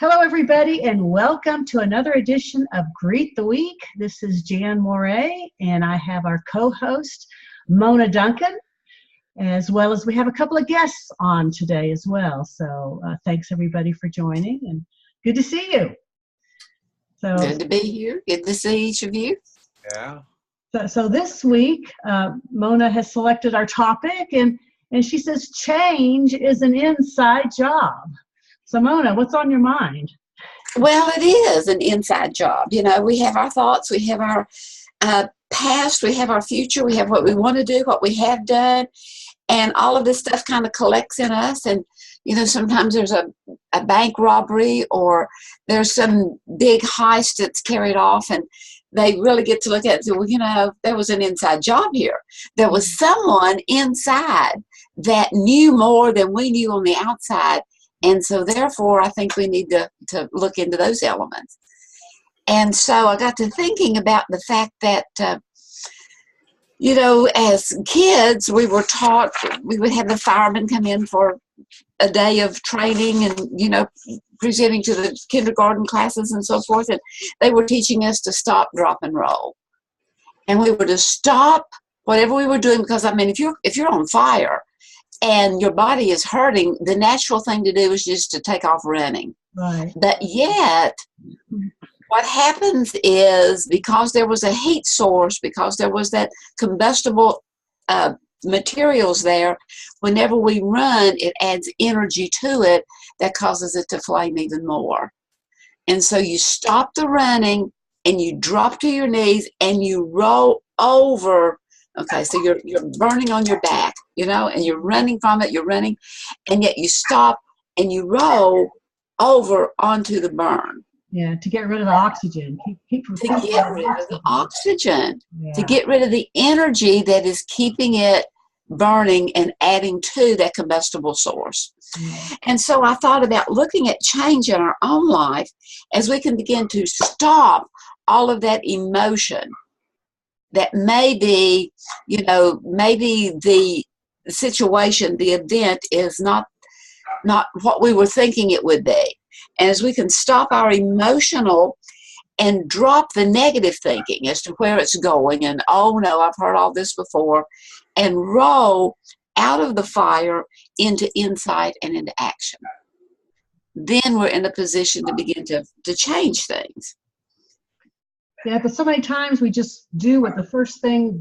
Hello, everybody, and welcome to another edition of Greet the Week. This is Jan Moray, and I have our co-host, Mona Duncan, as well as we have a couple of guests on today as well. So thanks, everybody, for joining, and good to see you. So good to be here. Good to see each of you. Yeah. So this week, Mona has selected our topic, and she says change is an inside job. So Mona, what's on your mind? Well, it is an inside job. You know, we have our thoughts, we have our past, we have our future, we have what we want to do, what we have done, and all of this stuff kind of collects in us. And, you know, sometimes there's a bank robbery or there's some big heist that's carried off, and they really get to look at it and say, well, you know, there was an inside job here. There was someone inside that knew more than we knew on the outside. And so, therefore, I think we need to look into those elements. And so I got to thinking about the fact that, you know, as kids, we were taught, we would have the firemen come in for a day of training and, you know, presenting to the kindergarten classes and so forth. And they were teaching us to stop, drop, and roll. And we were to stop whatever we were doing because, I mean, if you're on fire, and your body is hurting, the natural thing to do is just to take off running. Right. But yet, what happens is because there was a heat source, because there was that combustible materials there, whenever we run, it adds energy to it that causes it to flame even more. And so you stop the running and you drop to your knees and you roll over. Okay, so you're burning on your back, you know, and you're running from it, you're running, and yet you stop and you roll over onto the burn. Yeah, to get rid of the oxygen. To get rid of the oxygen, to get rid of the energy that is keeping it burning and adding to that combustible source. Yeah. And so I thought about looking at change in our own life as we can begin to stop all of that emotion. That maybe, you know, maybe the situation, the event is not what we were thinking it would be. And as we can stop our emotional and drop the negative thinking as to where it's going and, oh no, I've heard all this before, and roll out of the fire into insight and into action. Then we're in a position to begin to change things. Yeah, but so many times we just do what the first thing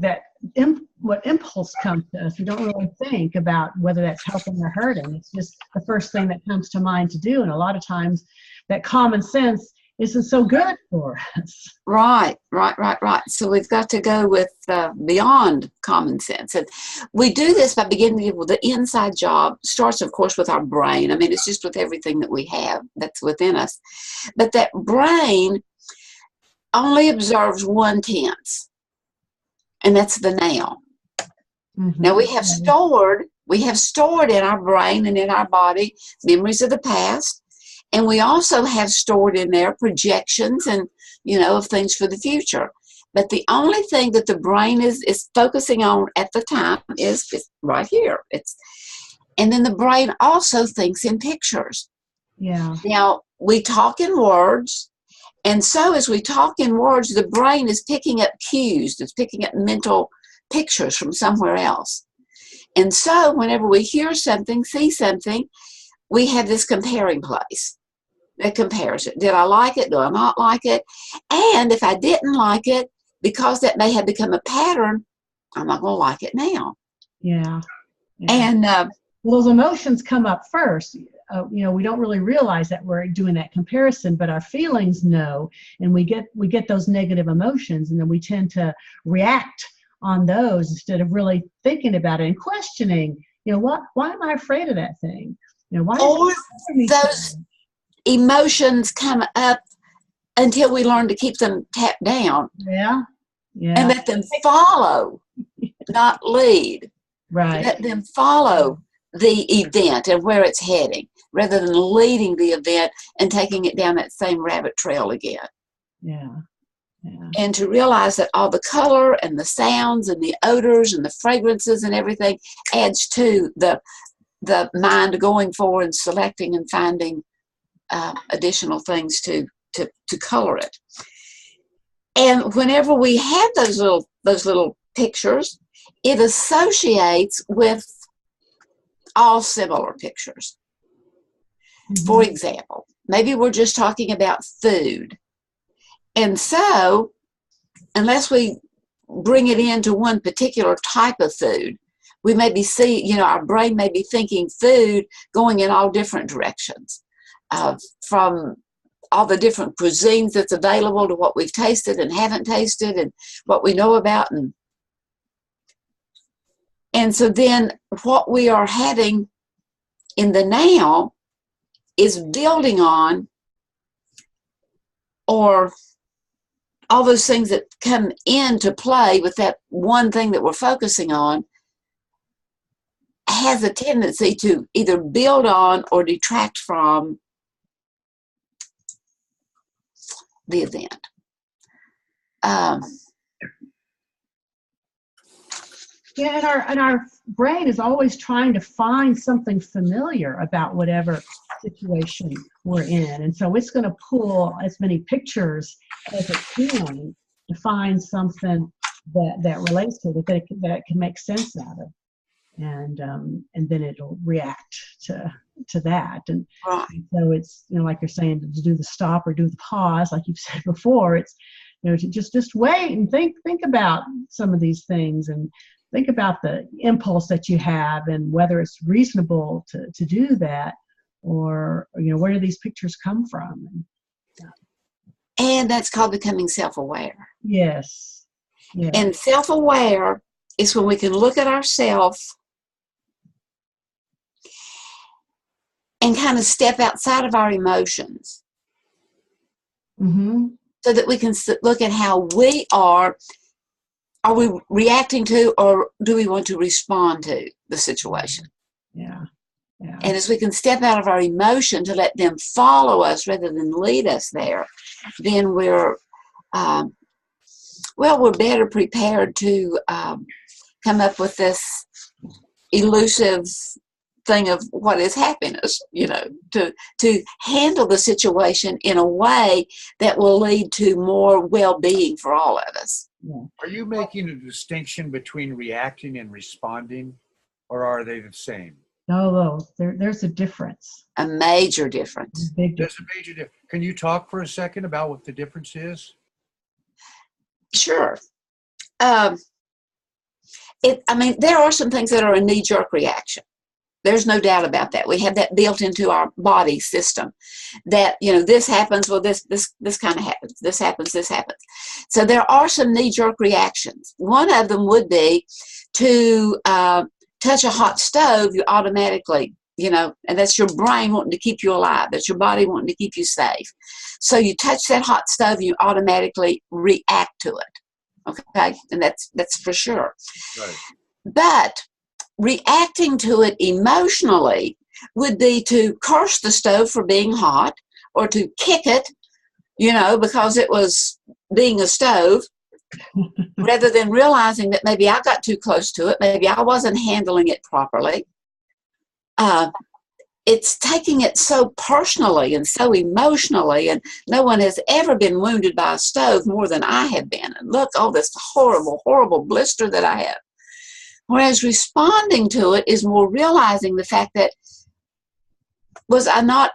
what impulse comes to us. We don't really think about whether that's helping or hurting. It's just the first thing that comes to mind to do. And a lot of times that common sense isn't so good for us. Right. So we've got to go with beyond common sense. And we do this by beginning with the inside job. Starts, of course, with our brain. I mean, it's just with everything that we have that's within us. But that brain only observes one tense, and that's the now. Mm-hmm. Now we have stored in our brain and in our body memories of the past, and we also have stored in there projections and, you know, of things for the future. But the only thing that the brain is focusing on at the time is right here. And then the brain also thinks in pictures. Yeah. Now we talk in words. And so as we talk in words, the brain is picking up cues. It's picking up mental pictures from somewhere else. And so whenever we hear something, see something, we have this comparing place that compares it. Did I like it? Do I not like it? And if I didn't like it, because that may have become a pattern, I'm not going to like it now. Yeah. And well, those emotions come up first. You know, we don't really realize that we're doing that comparison, but our feelings know, and we get those negative emotions, and then we tend to react on those instead of really thinking about it and questioning. You know, why am I afraid of that thing? You know, why? Those emotions come up until we learn to keep them tapped down. Yeah. And let them follow, not lead. Right. Let them follow the event and where it's heading, rather than leading the event and taking it down that same rabbit trail again. Yeah. And to realize that all the color and the sounds and the odors and the fragrances and everything adds to the mind going forward and selecting and finding additional things to color it. And whenever we have those little pictures, it associates with all similar pictures. Mm-hmm. For example, maybe we're just talking about food. And so, unless we bring it into one particular type of food, we maybe our brain may be thinking food going in all different directions, from all the different cuisines that's available to what we've tasted and haven't tasted and what we know about. And so then what we are having in the now is building on, or all those things that come into play with that one thing that we're focusing on has a tendency to either build on or detract from the event. And our brain is always trying to find something familiar about whatever situation we're in. And so it's going to pull as many pictures as it can to find something that relates to it, that it can make sense out of. And then it'll react to that. And so it's, like you're saying, to do the stop or do the pause, like you've said before, it's, to just wait and think about some of these things, and think about the impulse that you have and whether it's reasonable to do that, or where do these pictures come from? And that's called becoming self-aware. Yes. And self-aware is when we can look at ourselves and kind of step outside of our emotions. Mm-hmm. So that we can look at how we are. Are we reacting to, or do we want to respond to the situation? Yeah. And as we can step out of our emotion to let them follow us rather than lead us there, then we're better prepared to come up with this elusive thing of what is happiness, to handle the situation in a way that will lead to more well-being for all of us. Yeah. Are you making a distinction between reacting and responding, or are they the same? No, there's a difference. A major difference. There's a major difference. Can you talk for a second about what the difference is? Sure. There are some things that are a knee-jerk reaction. There's no doubt about that. We have that built into our body system that, this happens, well, this kind of happens. This happens, this happens. So there are some knee-jerk reactions. One of them would be to touch a hot stove, you automatically, and that's your brain wanting to keep you alive. That's your body wanting to keep you safe. So you touch that hot stove, you automatically react to it. Okay? And that's for sure. Right. But reacting to it emotionally would be to curse the stove for being hot, or to kick it, because it was being a stove, rather than realizing that maybe I got too close to it, maybe I wasn't handling it properly. It's taking it so personally and so emotionally, and no one has ever been wounded by a stove more than I have been. And look, this horrible, horrible blister that I have. Whereas responding to it is more realizing the fact that, was I not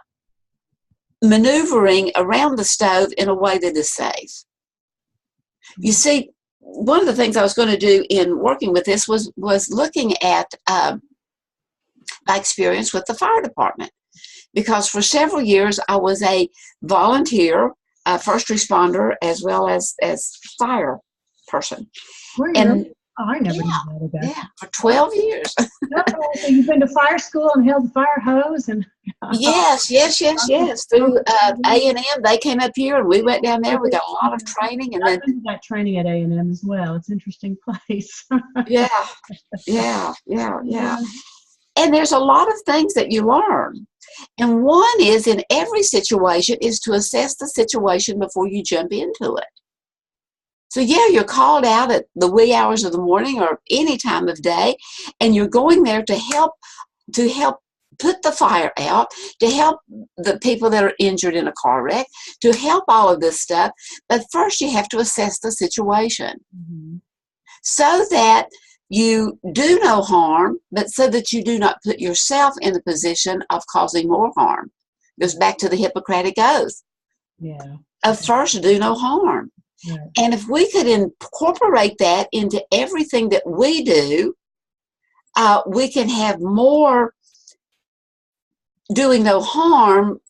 maneuvering around the stove in a way that is safe? You see, one of the things I was going to do in working with this was looking at my experience with the fire department. Because for several years I was a volunteer, first responder, as well as fire person. I never knew that about Yeah, for 12 years. So you've been to fire school and held the fire hose? Yes. Through A&M, they came up here and we went down there. We got a lot of training. And I've been to that training at A&M as well. It's an interesting place. Yeah. And there's a lot of things that you learn. And one is, in every situation, is to assess the situation before you jump into it. So you're called out at the wee hours of the morning or any time of day, and you're going there to help put the fire out, to help the people that are injured in a car wreck, to help all of this stuff. But first you have to assess the situation so that you do no harm, but so that you do not put yourself in the position of causing more harm. Goes back to the Hippocratic Oath. Yeah. Of first, do no harm. Yeah. And if we could incorporate that into everything that we do, we can have more doing no harm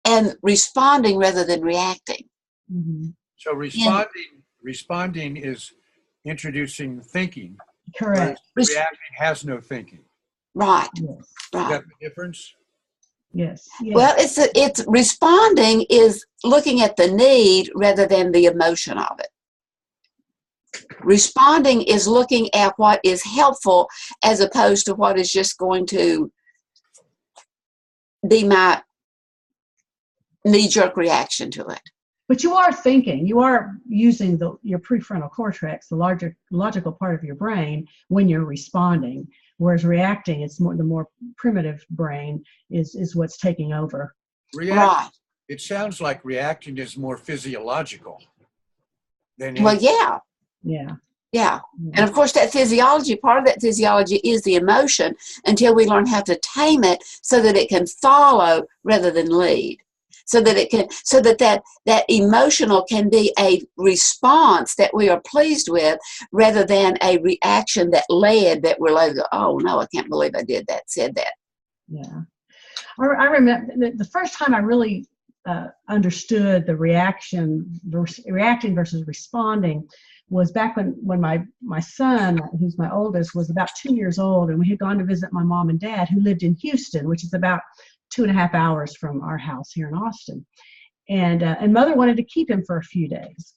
and responding rather than reacting. So responding is introducing thinking. Correct. Reacting has no thinking. Right. Yes. Right. Is that the difference? Yes. Yes. Well, it's responding is looking at the need rather than the emotion of it. Responding is looking at what is helpful as opposed to what is just going to be my knee-jerk reaction to it. But you are thinking, you are using your prefrontal cortex, the larger logical part of your brain, when you're responding. Whereas reacting, it's the more primitive brain is what's taking over. Right. It sounds like reacting is more physiological than Well, yeah. Yeah. Yeah. And of course, that physiology, part of that physiology is the emotion until we learn how to tame it so that it can follow rather than lead. So that it can, so that emotional can be a response that we are pleased with rather than a reaction that led that we're like, oh no, I can't believe I did that, said that. Yeah. I remember the first time I really understood the reacting versus responding was back when my son, who's my oldest, was about 2 years old, and we had gone to visit my mom and dad, who lived in Houston, which is about 2.5 hours from our house here in Austin. And mother wanted to keep him for a few days.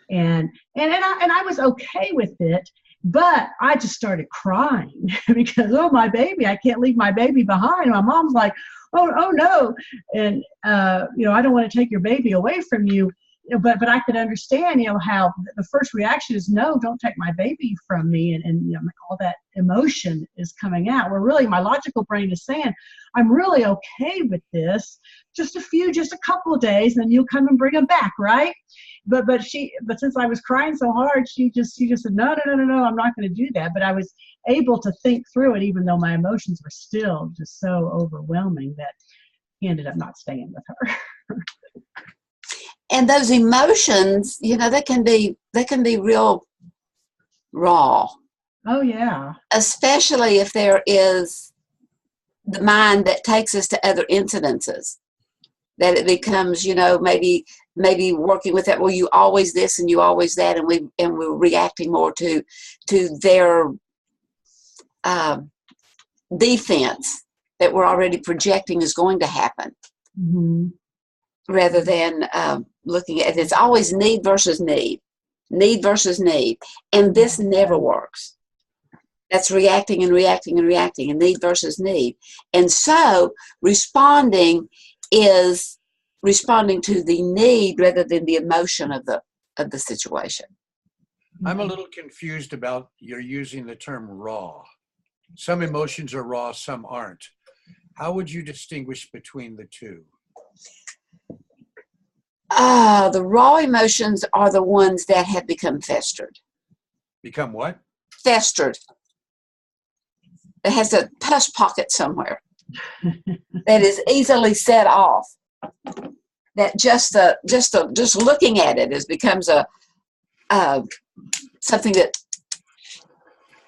And I was okay with it, but I just started crying because, oh, my baby, I can't leave my baby behind. My mom's like, oh no. And, I don't want to take your baby away from you. But I could understand, how the first reaction is, no, don't take my baby from me. And all that emotion is coming out. Where really my logical brain is saying, I'm really okay with this. Just a couple of days, and then you'll come and bring him back, right? But since I was crying so hard, she just said, no, I'm not going to do that. But I was able to think through it, even though my emotions were still just so overwhelming that he ended up not staying with her. And those emotions, they can be real raw. Oh yeah. Especially if there is the mind that takes us to other incidences, that it becomes, maybe working with that. Well, you always this and you always that, and we're reacting more to their defense that we're already projecting is going to happen, rather than looking at it. It's always need versus need, and this never works. That's reacting and reacting and reacting, and need versus need. And so responding is responding to the need rather than the emotion of the situation. I'm a little confused about you're using the term raw. Some emotions are raw, some aren't. How would you distinguish between the two? The raw emotions are the ones that have become festered. Become what? Festered. It has a pus pocket somewhere that is easily set off. That just looking at it becomes something that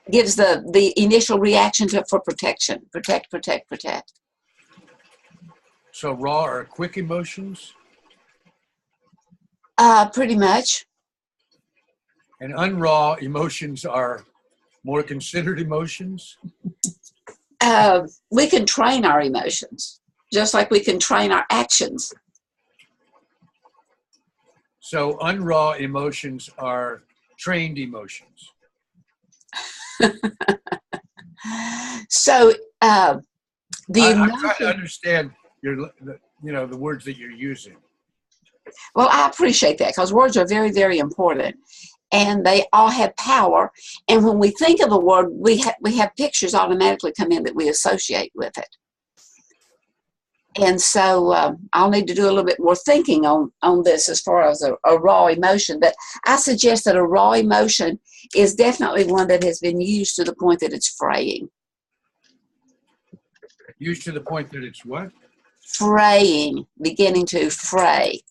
gives the initial reaction for protection. Protect. So raw are quick emotions? Pretty much. And unraw emotions are more considered emotions? We can train our emotions, just like we can train our actions. So unraw emotions are trained emotions. So I'm trying to understand the words that you're using. Well, I appreciate that, because words are very, very important, and they all have power. And when we think of a word, we have pictures automatically come in that we associate with it. And so I'll need to do a little bit more thinking on this as far as a raw emotion. But I suggest that a raw emotion is definitely one that has been used to the point that it's fraying. Used to the point that it's what? Fraying, beginning to fray,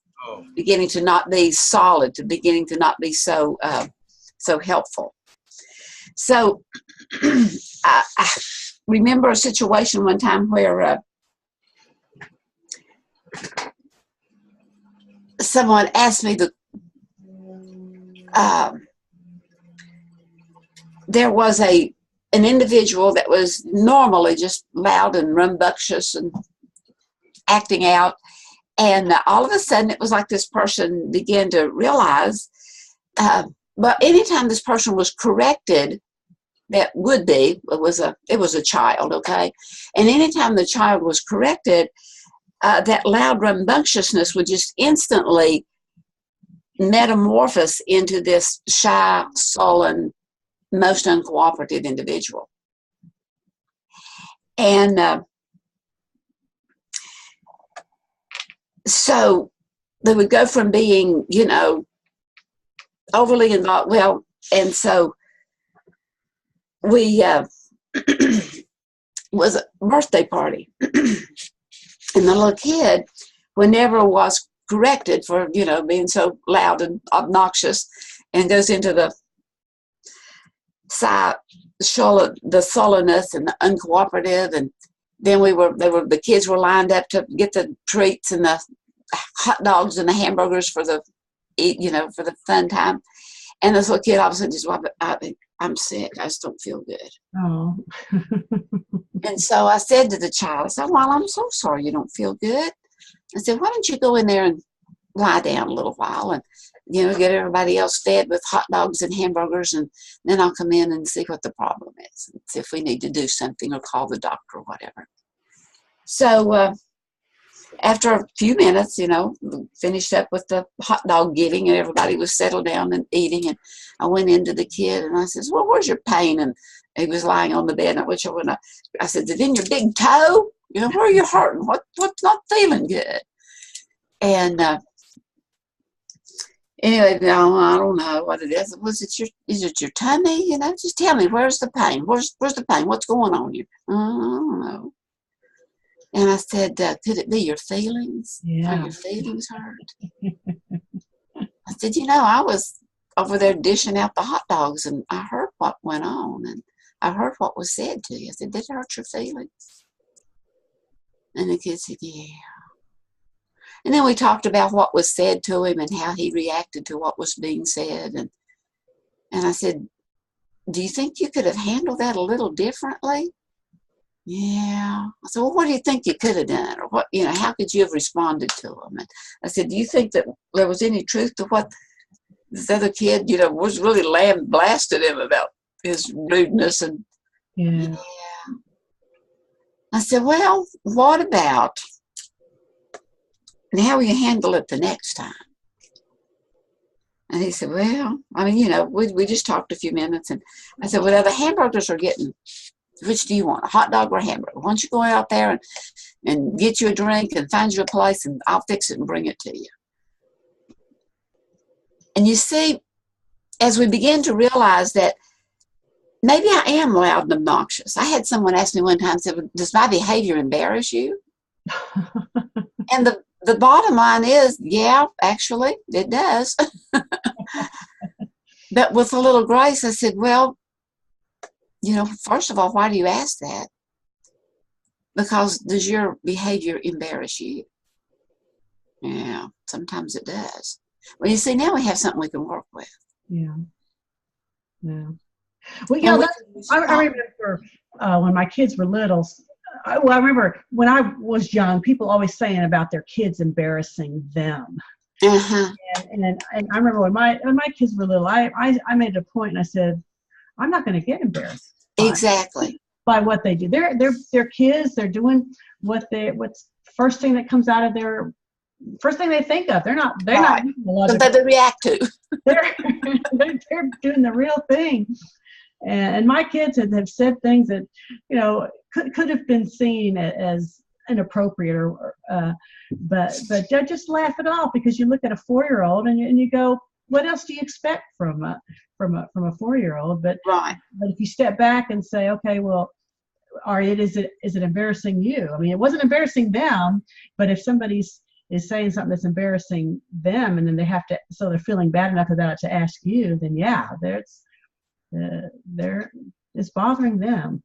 beginning to not be solid, to beginning to not be so helpful. So I remember a situation one time where someone asked me there was an individual that was normally just loud and rambunctious and acting out, and all of a sudden it was like this person began to realize, but anytime this person was corrected, that would be, it was a child, okay, and anytime the child was corrected, that loud rambunctiousness would just instantly metamorphose into this shy, sullen, most uncooperative individual. And so they would go from being, overly involved. Well, and so we was a birthday party. And the little kid, whenever was corrected for, being so loud and obnoxious, and goes into the sullenness and the uncooperative, and then the kids were lined up to get the treats and the hot dogs and the hamburgers for the fun time. And this little kid all of a sudden just, I'm sick. I just don't feel good. Oh. And so I said to the child, I said, well, I'm so sorry you don't feel good. I said, why don't you go in there and lie down a little while and, get everybody else fed with hot dogs and hamburgers, and then I'll come in and see what the problem is, and see if we need to do something or call the doctor or whatever. So after a few minutes, finished up with the hot dog giving, and everybody was settled down and eating, and I went into the kid and I said, well, where's your pain? And he was lying on the bed, and I said, is it in your big toe? Where are you hurting? What's not feeling good? And anyway, no, I don't know what it is. Is it your tummy? Just tell me, where's the pain? Where's the pain? What's going on here? I don't know. And I said, could it be your feelings? Yeah. Are your feelings hurt? I said, I was over there dishing out the hot dogs, and I heard what went on, and I heard what was said to you. I said, did it hurt your feelings? And the kid said, yeah. And then we talked about what was said to him and how he reacted to what was being said. And I said, do you think you could have handled that a little differently? Yeah. I said, well, what do you think you could have done? Or what, how could you have responded to him? And I said, do you think that there was any truth to what this other kid, was really blasted him about his rudeness? And yeah. I said, well, what about, and how will you handle it the next time? And he said, well, we just talked a few minutes, and I said, well, the hamburgers are getting, which do you want, a hot dog or a hamburger? Why don't you go out there and get you a drink and find you a place, and I'll fix it and bring it to you. And you see, as we begin to realize that maybe I am loud and obnoxious. I had someone ask me one time, said, does my behavior embarrass you? And the bottom line is, yeah, actually, it does. But with a little grace, I said, well, first of all, why do you ask that? Because does your behavior embarrass you? Yeah, sometimes it does. Well, you see, now we have something we can work with. Yeah. Yeah. Well, I remember when my kids were little. I remember when I was young, people always saying about their kids embarrassing them. Uh-huh. And I remember when my kids were little, I made a point and I said, I'm not going to get embarrassed. Exactly. By what they do. They're kids. They're doing what's first thing that comes out of their first thing they think of. They're not that they react to. They're doing the real thing. And my kids have said things that, could have been seen as inappropriate, or but just laugh it off, because you look at a 4-year-old and you go, what else do you expect from a 4-year-old? But Right. if you step back and say, okay, well, is it embarrassing you? I mean, it wasn't embarrassing them, but if somebody's is saying something that's embarrassing them, and then so they're feeling bad enough about it to ask you, then yeah, it's bothering them.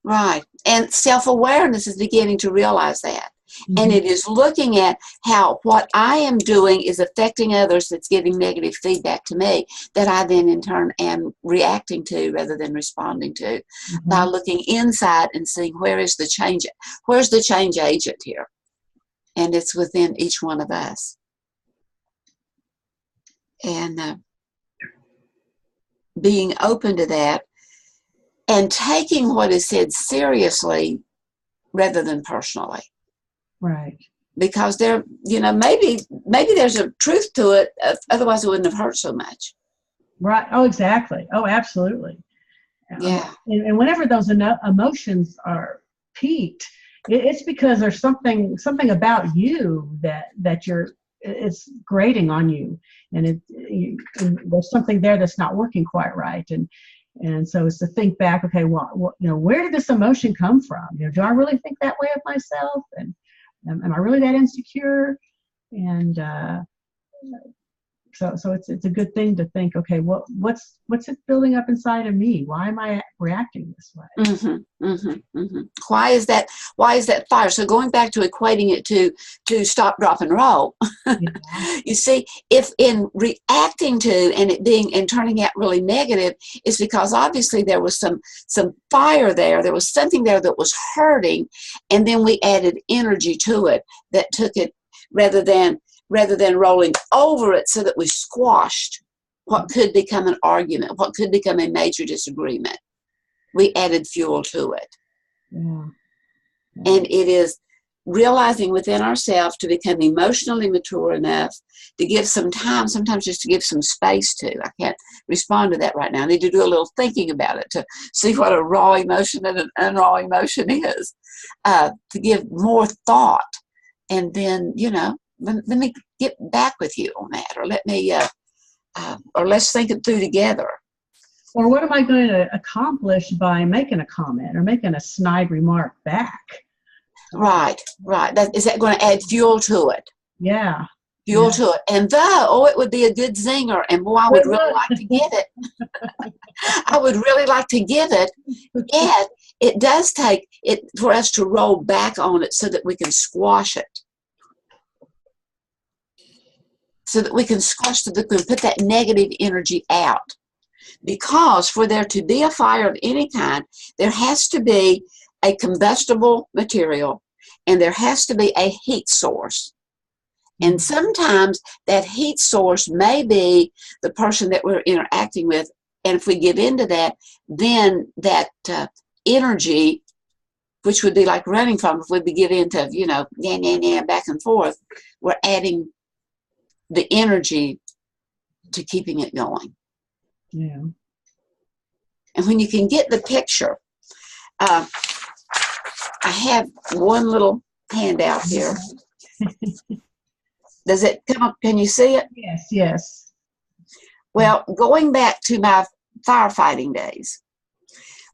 Right. And self-awareness is beginning to realize that. Mm-hmm. And it is looking at how what I am doing is affecting others, that's giving negative feedback to me, that I then in turn am reacting to rather than responding to, Mm-hmm. by looking inside and seeing where's the change agent here. And it's within each one of us. And being open to that and taking what is said seriously rather than personally. Right. Because there, maybe there's a truth to it, otherwise it wouldn't have hurt so much. Right. Oh, exactly. Oh, absolutely. Yeah. And whenever those emotions are peaked, it's because there's something about you that it's grating on you, and there's something there that's not working quite right, and so it's to think back, okay, well, where did this emotion come from? Do I really think that way of myself? And am I really that insecure? And so it's a good thing to think, okay, what's it building up inside of me? Why am I reacting this way? Mm-hmm, mm-hmm, mm-hmm. Why is that fire? So going back to equating it to stop, drop, and roll. Yeah. You see, if in reacting to and it being and turning out really negative, is because obviously there was some fire there. There was something there that was hurting, and then we added energy to it that took it rather than rolling over it, so that we squashed what could become an argument, what could become a major disagreement. We added fuel to it. Yeah. Yeah. And it is realizing within ourselves to become emotionally mature enough to give some time, sometimes just to give some space to. I can't respond to that right now. I need to do a little thinking about it to see what a raw emotion and an unraw emotion is, to give more thought. And then, let me get back with you on that, or let me, or let's think it through together. Or what am I going to accomplish by making a comment or making a snide remark back? Right. Is that going to add fuel to it? Yeah. Fuel to it. And it would be a good zinger, and boy, I would really like to give it. I would really like to give it. Yet, it does take it for us to roll back on it so that we can squash it. So that we can put that negative energy out. Because for there to be a fire of any kind, there has to be a combustible material, and there has to be a heat source. And sometimes that heat source may be the person that we're interacting with. And if we give into that, then that energy, which would be like running from, if we give into, back and forth, we're adding the energy to keeping it going. Yeah. And when you can get the picture, I have one little handout here. Does it come up? Can you see it? Yes. Well, going back to my firefighting days,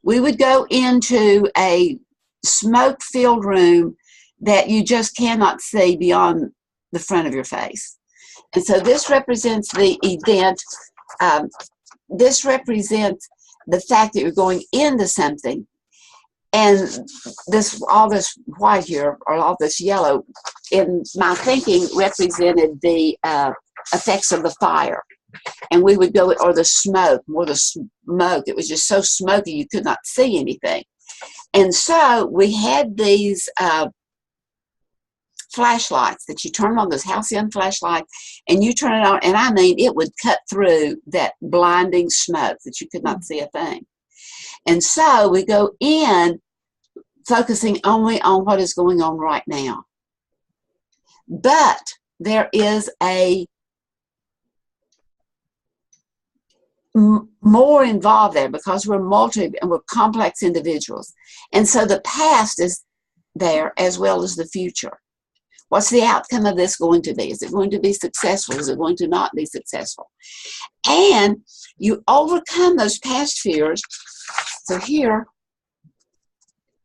we would go into a smoke-filled room that you just cannot see beyond the front of your face. And so this represents the event. This represents the fact that you're going into something. And all this white here, or all this yellow, in my thinking, represented the effects of the fire. And we would go, or the smoke. It was just so smoky you could not see anything. And so we had these flashlights that you turn on, those halcyon flashlights, and you turn it on, and I mean, it would cut through that blinding smoke that you could not see a thing. And so we go in focusing only on what is going on right now. But there is a more involved there, because we're and we're complex individuals. And so the past is there as well as the future. What's the outcome of this going to be? Is it going to be successful? Is it going to not be successful? And you overcome those past fears. So here,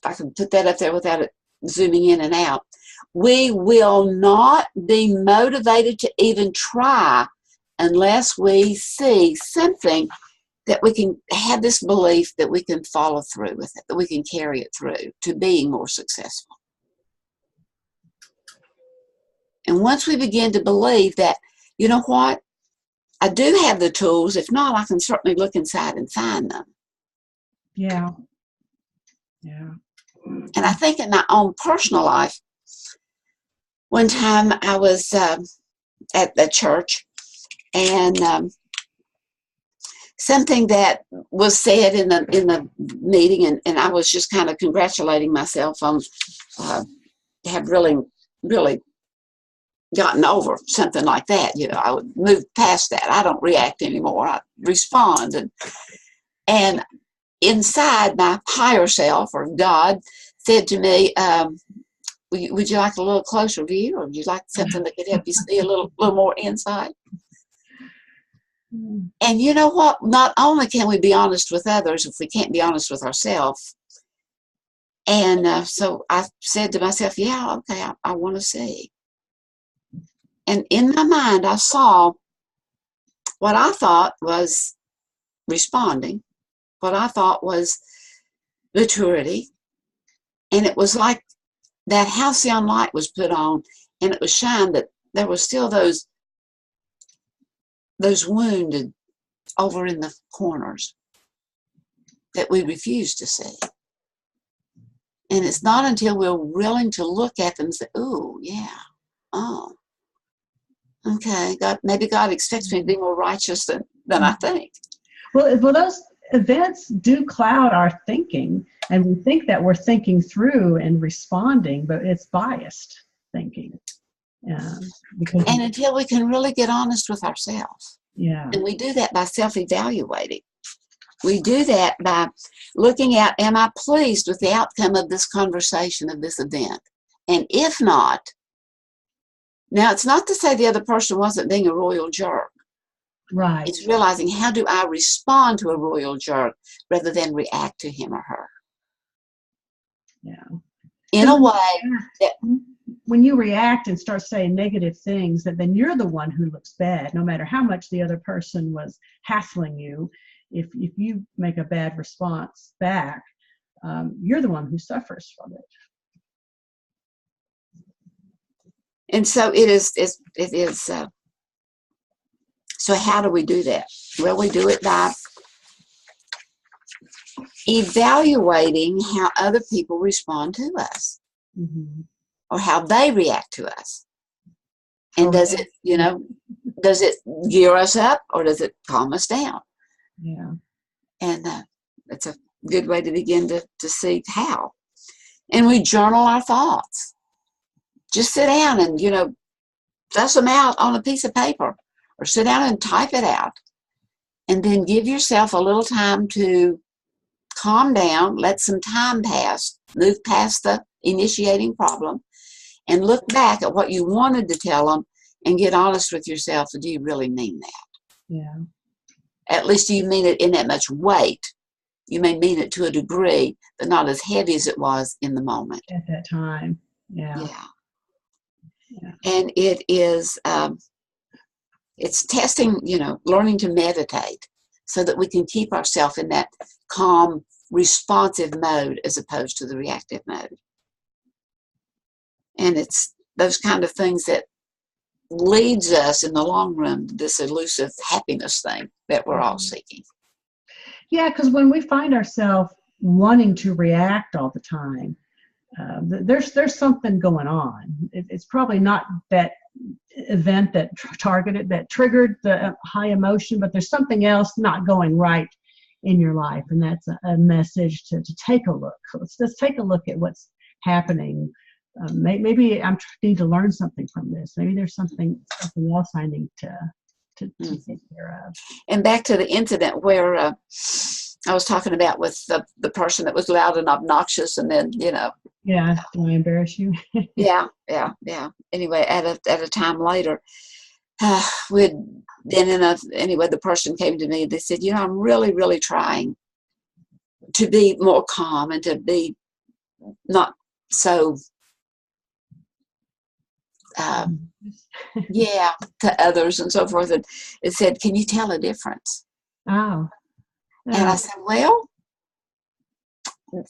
if I can put that up there without it zooming in and out, we will not be motivated to even try unless we see something that we can have this belief that we can follow through with it, that we can carry it through to being more successful. And once we begin to believe that, you know what, I do have the tools. If not, I can certainly look inside and find them. Yeah. Yeah. And I think in my own personal life, one time I was at the church, and something that was said in the meeting, and I was just kind of congratulating myself on have really gotten over something like that. You know, I would move past that. I don't react anymore. I respond. And inside, my higher self, or God, said to me, would you like a little closer view, or would you like something that could help you see a little more insight? And you know what? Not only can we be honest with others if we can't be honest with ourselves. And so I said to myself, yeah, okay, I want to see. And in my mind, I saw what I thought was responding, what I thought was maturity. And it was like that halcyon light was put on, and it was shined, that there was still those wounded over in the corners that we refuse to see. And it's not until we're willing to look at them and say, oh, yeah, oh, okay, maybe God expects me to be more righteous than I think. Well, those events do cloud our thinking, and we think that we're thinking through and responding, but it's biased thinking. And until we can really get honest with ourselves. Yeah. And we do that by self-evaluating. We do that by looking at, am I pleased with the outcome of this conversation, of this event? And if not, now it's not to say the other person wasn't being a royal jerk. Right. It's realizing, how do I respond to a royal jerk rather than react to him or her? Yeah. In a way that, when you react and start saying negative things, that then you're the one who looks bad, no matter how much the other person was hassling you. If you make a bad response back, you're the one who suffers from it. And so it is. So how do we do that? Well, we do it by evaluating how other people respond to us, Mm-hmm. or how they react to us. And does it gear us up, or does it calm us down? Yeah. And it's a good way to begin to see how. And we journal our thoughts. Just sit down and, dust them out on a piece of paper, or sit down and type it out. And then give yourself a little time to calm down, let some time pass, move past the initiating problem, and look back at what you wanted to tell them and get honest with yourself. Do you really mean that? Yeah. At least do you mean it in that much weight? You may mean it to a degree, but not as heavy as it was in the moment. At that time. Yeah. Yeah. And it is, it's testing, learning to meditate so that we can keep ourselves in that calm, responsive mode as opposed to the reactive mode. And it's those kind of things that leads us in the long run to this elusive happiness thing that we're all seeking. Yeah, because when we find ourselves wanting to react all the time, there's something going on. It's probably not that event that triggered the high emotion, but there's something else not going right in your life, and that's a message to take a look. Let's take a look at what's happening. Maybe I need to learn something from this. Maybe there's something else I need to take care of. And back to the incident where I was talking about with the person that was loud and obnoxious, and then, Yeah, do I embarrass you? yeah. Anyway, at a time later, we'd been anyway, the person came to me and they said, I'm really, really trying to be more calm and to be not so, to others and so forth. And it said, can you tell a difference? Oh. And I said, well,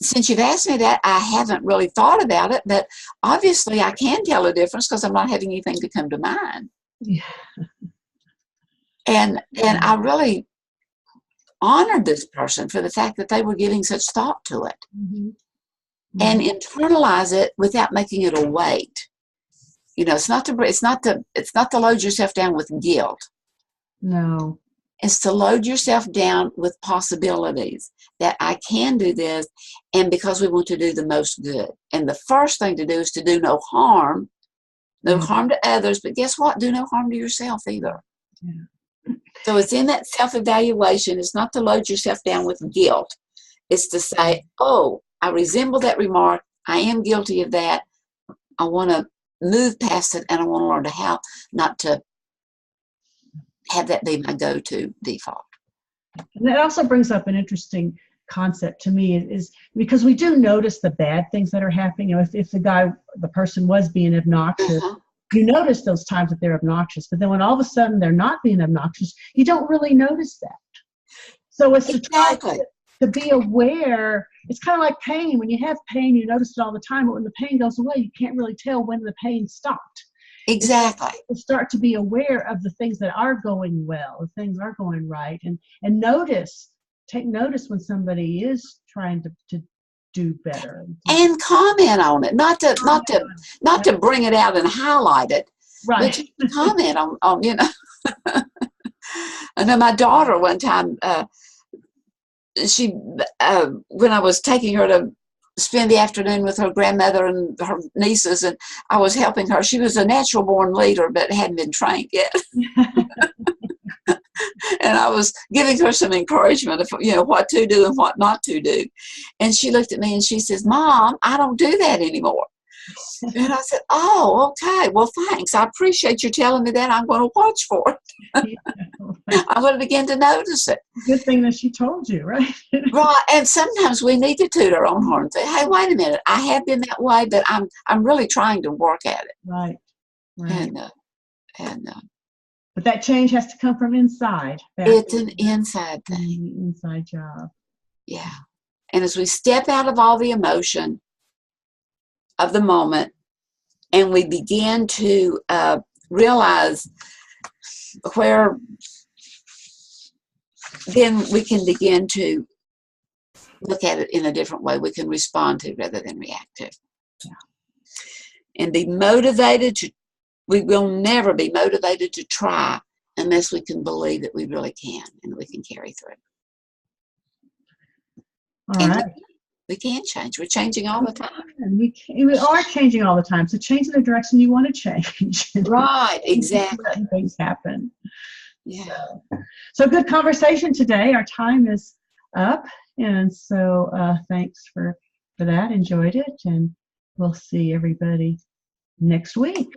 since you've asked me that, I haven't really thought about it, but obviously I can tell a difference because I'm not having anything to come to mind. Yeah. And I really honored this person for the fact that they were giving such thought to it, and internalize it without making it a weight. It's not to load yourself down with guilt. No. It's to load yourself down with possibilities that I can do this, and because we want to do the most good. And the first thing to do is to do no harm to others, but guess what? Do no harm to yourself either. Yeah. So it's in that self-evaluation. It's not to load yourself down with guilt. It's to say, oh, I resemble that remark. I am guilty of that. I want to move past it, and I want to learn how not to have that be my go-to default. And that also brings up an interesting concept to me, is because we do notice the bad things that are happening. If the person was being obnoxious, you notice those times that they're obnoxious, but then when all of a sudden they're not being obnoxious, you don't really notice that. So it's to try to be aware. It's kind of like pain. When you have pain, you notice it all the time, but when the pain goes away, you can't really tell when the pain stopped. Exactly. Start to be aware of the things that are going well, the things are going right, and take notice when somebody is trying to do better. And comment on it, not to bring it out and highlight it, right? But just to comment on I know my daughter one time, she when I was taking her to spend the afternoon with her grandmother and her nieces, and I was helping her. She was a natural born leader, but hadn't been trained yet. And I was giving her some encouragement of, what to do and what not to do. And she looked at me and she says, Mom, I don't do that anymore. And I said, oh, okay. Well, thanks. I appreciate you telling me that. I'm going to watch for it. I'm going to begin to notice it. Good thing that she told you, right? Right. And sometimes we need to toot our own horn and say, hey, wait a minute. I have been that way, but I'm really trying to work at it. Right. But that change has to come from inside. It's an inside thing. Inside job. Yeah. And as we step out of all the emotion of the moment, and we begin to realize where, then we can begin to look at it in a different way. We can respond to rather than react to. Yeah. And be motivated to. We will never be motivated to try unless we can believe that we really can and we can carry through. All right. We can change. We're changing all the time. We are changing all the time. So change in the direction you want to change. Right, exactly. Letting things happen. Yeah. So good conversation today. Our time is up. And so thanks for that. Enjoyed it. And we'll see everybody next week.